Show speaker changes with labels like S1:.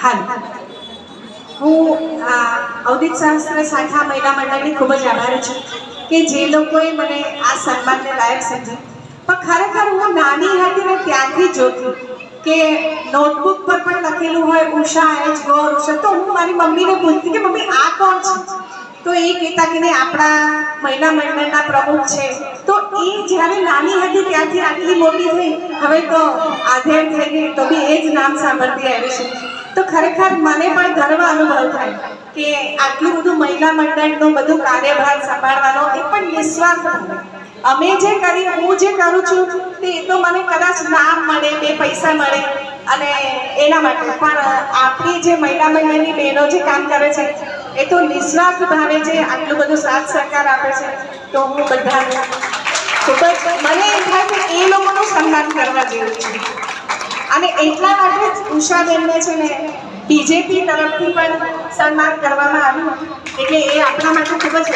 S1: હાલ હું અવધિક શાસ્ત્ર શાખા મહિલા મંડળની ખૂબ જ આભારી છું કે જે લોકોએ મને આ સન્માનને લાયક સમજી. પણ ખરેખર હું નાની હતી ને ત્યાંથી જોતી કે નોટબુક પર પણ લખેલું હોય ઉષા એચ ગોર ઉષા, તો હું મારી મમ્મીને પૂછતી કે મમ્મી આ કોણ છે? તો એ કહેતા કે નહીં આપણા મહિલા મંડળના પ્રમુખ છે. તો એ જ્યારે નાની હતી ત્યાંથી આટલી મોટી થઈ, હવે તો આધેડ થઈ ગઈ તો બી એ જ નામ સાંભળતી આવી છે. તો ખરેખર મને પણ ગર્વ અનુભવ થાય કે આટલું બધું મહિલા મંડળનું બધું કાર્યભાર સંભાળવાનો એ પણ નિસ્વાર્થ અમે જે કરી હું જે કરું છું તે તો મને કદાચ નામ મળે, બે પૈસા મળે અને એના માટે, પણ આપણી જે મહિલા મંડળની બહેનો જે કામ કરે છે એ તો નિસ્વાર્થ ભાવે જે આટલું બધું સાથ સહકાર આપે છે. તો હું બધાને ખૂબ જ મને એમ થાય કે એ લોકોનું સન્માન કરવા જેવું છે. અને એટલા માટે જ ઉષાબેનને છે ને બીજેપી તરફથી પણ સન્માન કરવામાં આવ્યું, એટલે એ આપણા માટે ખૂબ જ